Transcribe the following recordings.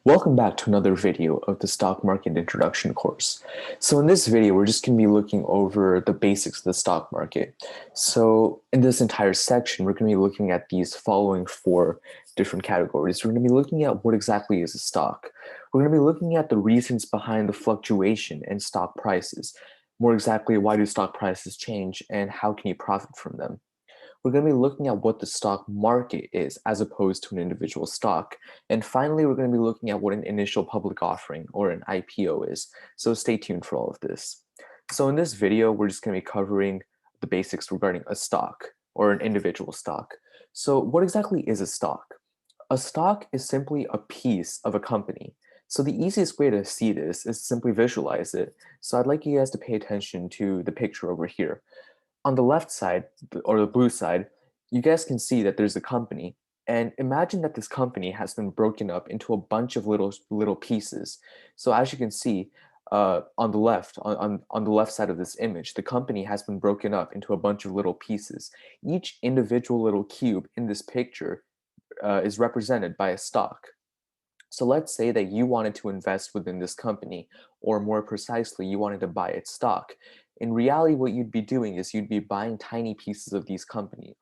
Welcome back to another video of the stock market introduction course. So in this video, we're just going to be looking over the basics of the stock market. So in this entire section, we're going to be looking at these following four different categories. We're going to be looking at what exactly is a stock. We're going to be looking at the reasons behind the fluctuation in stock prices. More exactly, why do stock prices change and how can you profit from them? We're going to be looking at what the stock market is as opposed to an individual stock. And finally, we're going to be looking at what an initial public offering or an IPO is. So stay tuned for all of this. So in this video, we're just going to be covering the basics regarding a stock or an individual stock. So what exactly is a stock? A stock is simply a piece of a company. So the easiest way to see this is to simply visualize it. So I'd like you guys to pay attention to the picture over here. On the left side, or the blue side, you guys can see that there's a company. And imagine that this company has been broken up into a bunch of little pieces. So as you can see, on the left, on the left side of this image, the company has been broken up into a bunch of little pieces. Each individual little cube in this picture is represented by a stock. So let's say that you wanted to invest within this company, or more precisely, you wanted to buy its stock. In reality, what you'd be doing is you'd be buying tiny pieces of this company.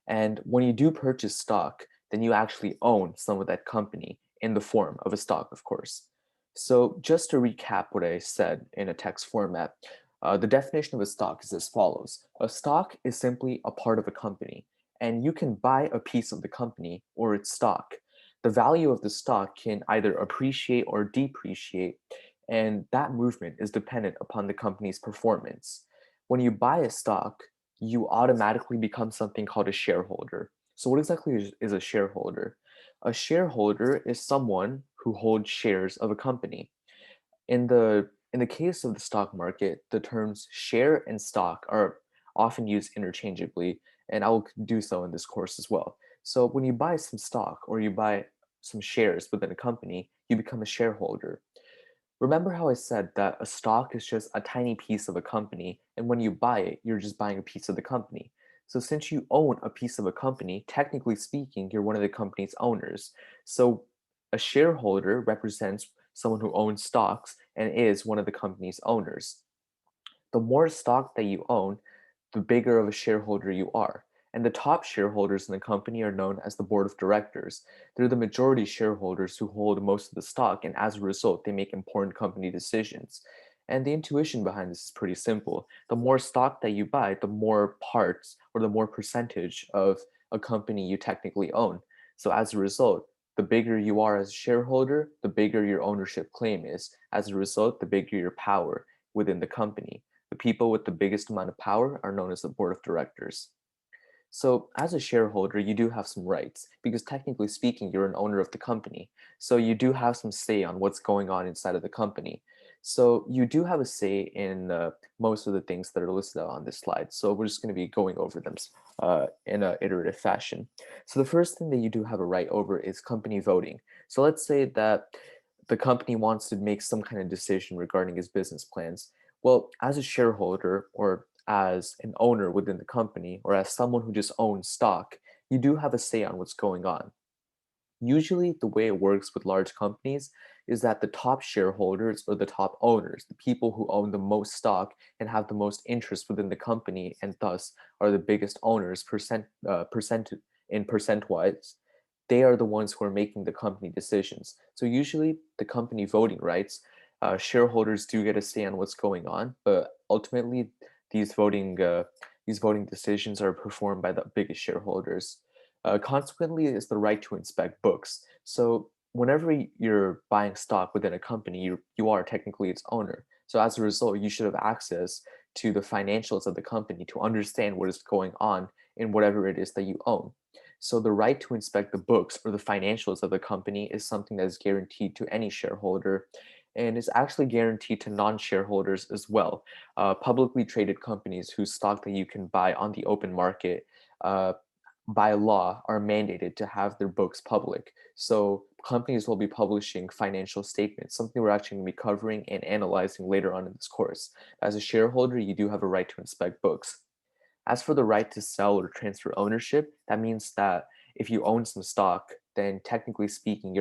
And when you do purchase stock, then you actually own some of that company in the form of a stock, of course. So just to recap what I said in a text format, the definition of a stock is as follows. A stock is simply a part of a company, and you can buy a piece of the company or its stock. The value of the stock can either appreciate or depreciate, and that movement is dependent upon the company's performance. When you buy a stock, you automatically become something called a shareholder. So what exactly is a shareholder? A shareholder is someone who holds shares of a company. In the case of the stock market, the terms share and stock are often used interchangeably, and I will do so in this course as well. So when you buy some stock or you buy some shares within a company, you become a shareholder. Remember how I said that a stock is just a tiny piece of a company, and when you buy it, you're just buying a piece of the company. So since you own a piece of a company, technically speaking, you're one of the company's owners. So a shareholder represents someone who owns stocks and is one of the company's owners. The more stock that you own, the bigger of a shareholder you are. And the top shareholders in the company are known as the board of directors. They're the majority shareholders who hold most of the stock, and as a result, they make important company decisions. And the intuition behind this is pretty simple. The more stock that you buy, the more parts or the more percentage of a company you technically own. So as a result, the bigger you are as a shareholder, the bigger your ownership claim is. As a result, the bigger your power within the company. The people with the biggest amount of power are known as the board of directors. So, as a shareholder, you do have some rights because technically speaking, you're an owner of the company. So, you do have some say on what's going on inside of the company. So, you do have a say in most of the things that are listed out on this slide. So, we're just going to be going over them in an iterative fashion. So, the first thing that you do have a right over is company voting. So, let's say that the company wants to make some kind of decision regarding its business plans. Well, as a shareholder or as an owner within the company or as someone who just owns stock, you do have a say on what's going on. Usually, the way it works with large companies is that the top shareholders or the top owners, the people who own the most stock and have the most interest within the company and thus are the biggest owners percent wise, they are the ones who are making the company decisions. So usually the company voting rights, shareholders do get a say on what's going on, but ultimately these voting uh, these voting decisions are performed by the biggest shareholders. Consequently, is the right to inspect books. So whenever you're buying stock within a company, you are technically its owner. So as a result, you should have access to the financials of the company to understand what is going on in whatever it is that you own. So the right to inspect the books or the financials of the company is something that is guaranteed to any shareholder and is actually guaranteed to non-shareholders as well. Publicly traded companies whose stock that you can buy on the open market by law are mandated to have their books public. So companies will be publishing financial statements, something we're actually going to be covering and analyzing later on in this course. As a shareholder, you do have a right to inspect books. As for the right to sell or transfer ownership, that means that if you own some stock then technically speaking,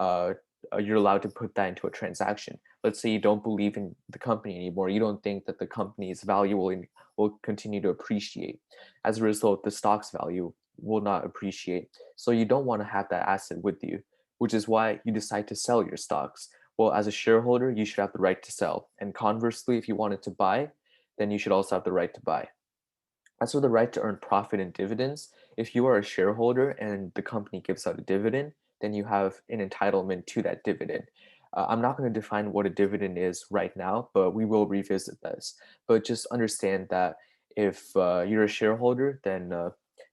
uh, you're allowed to put that into a transaction. Let's say you don't believe in the company anymore. You don't think that the company's value will continue to appreciate. As a result, the stock's value will not appreciate. So you don't want to have that asset with you, which is why you decide to sell your stocks. Well, as a shareholder, you should have the right to sell. And conversely, if you wanted to buy, then you should also have the right to buy. As for the right to earn profit and dividends, if you are a shareholder and the company gives out a dividend, then you have an entitlement to that dividend. I'm not going to define what a dividend is right now, but we will revisit this. But just understand that if you're a shareholder, then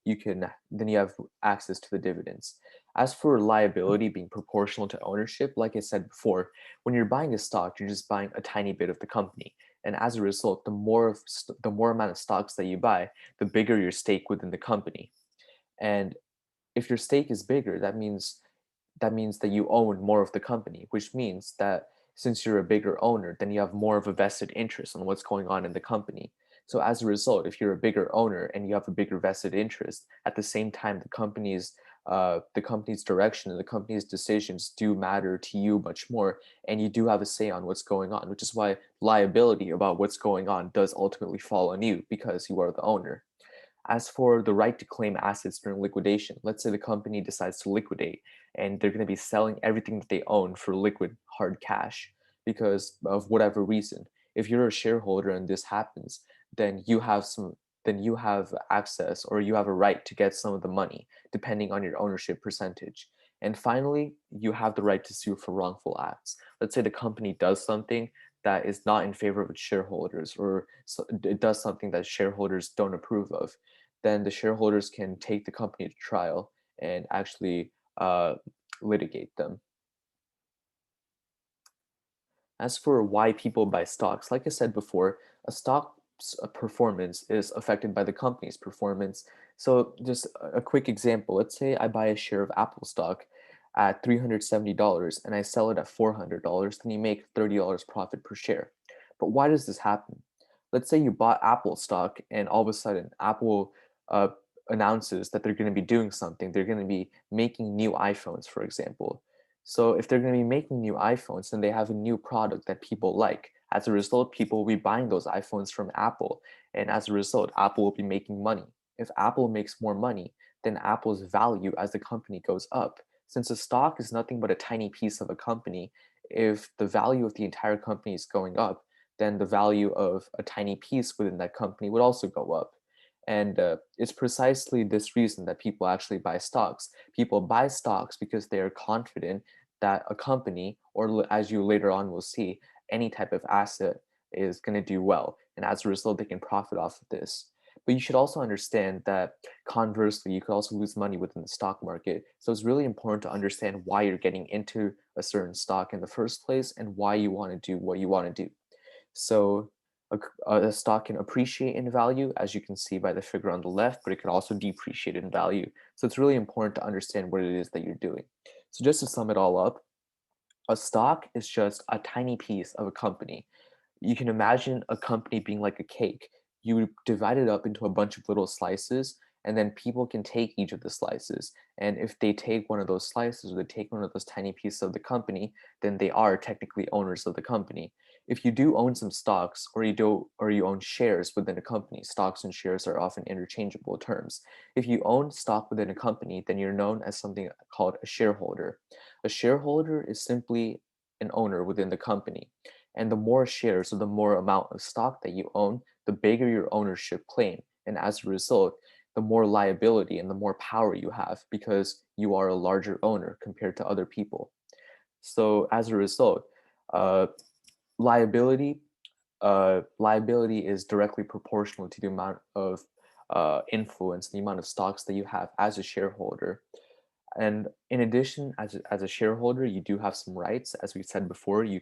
you have access to the dividends. As for liability being proportional to ownership, like I said before, when you're buying a stock, you're just buying a tiny bit of the company, and as a result, the more amount of stocks that you buy, the bigger your stake within the company. And if your stake is bigger, that means that you own more of the company, which means that since you're a bigger owner, then you have more of a vested interest on what's going on in the company. So as a result, if you're a bigger owner and you have a bigger vested interest, at the same time, the company's direction and the company's decisions do matter to you much more, and you do have a say on what's going on, which is why liability about what's going on does ultimately fall on you because you are the owner. As for the right to claim assets during liquidation, let's say the company decides to liquidate and they're going to be selling everything that they own for liquid hard cash because of whatever reason. If you're a shareholder and this happens, then you have access or you have a right to get some of the money depending on your ownership percentage. And finally, you have the right to sue for wrongful acts. Let's say the company does something that is not in favor of its shareholders, or it does something that shareholders don't approve of, then the shareholders can take the company to trial and actually litigate them. As for why people buy stocks, like I said before, a stock's performance is affected by the company's performance. So, just a quick example, let's say I buy a share of Apple stock at $370 and I sell it at $400, then you make $30 profit per share. But why does this happen? Let's say you bought Apple stock and all of a sudden Apple uh, announces that they're going to be doing something. They're going to be making new iPhones, for example. So if they're going to be making new iPhones, then they have a new product that people like. As a result, people will be buying those iPhones from Apple. And as a result, Apple will be making money. If Apple makes more money, then Apple's value as a company goes up. Since a stock is nothing but a tiny piece of a company, if the value of the entire company is going up, then the value of a tiny piece within that company would also go up. And it's precisely this reason that people actually buy stocks. People buy stocks because they are confident that a company, or as you later on will see, any type of asset is going to do well. And as a result, they can profit off of this. But you should also understand that conversely, you could also lose money within the stock market. So it's really important to understand why you're getting into a certain stock in the first place and why you want to do what you want to do. So a stock can appreciate in value, as you can see by the figure on the left, but it can also depreciate in value. So it's really important to understand what it is that you're doing. So just to sum it all up, a stock is just a tiny piece of a company. You can imagine a company being like a cake. You divide it up into a bunch of little slices, and then people can take each of the slices. And if they take one of those slices or they take one of those tiny pieces of the company, then they are technically owners of the company. If you do own some stocks, or you own shares within a company, stocks and shares are often interchangeable terms. If you own stock within a company, then you're known as something called a shareholder. A shareholder is simply an owner within the company. And the more shares or the more amount of stock that you own, the bigger your ownership claim. And as a result, the more liability and the more power you have because you are a larger owner compared to other people. So as a result, uh, liability liability is directly proportional to the amount of influence, the amount of stocks that you have as a shareholder. And in addition, as a shareholder, you do have some rights. As we said before, you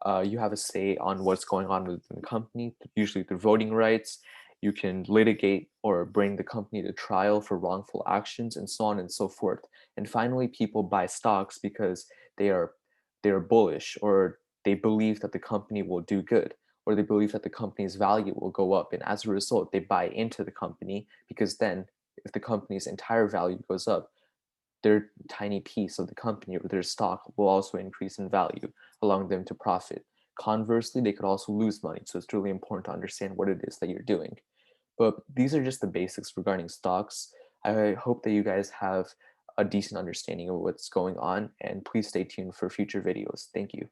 have a say on what's going on within the company, usually through voting rights. You can litigate or bring the company to trial for wrongful actions, and so on and so forth. And finally, people buy stocks because they are they are bullish, or they believe that the company will do good, or they believe that the company's value will go up. And as a result, they buy into the company because then if the company's entire value goes up, their tiny piece of the company or their stock will also increase in value, allowing them to profit. Conversely, they could also lose money. So it's really important to understand what it is that you're doing. But these are just the basics regarding stocks. I hope that you guys have a decent understanding of what's going on, and please stay tuned for future videos. Thank you.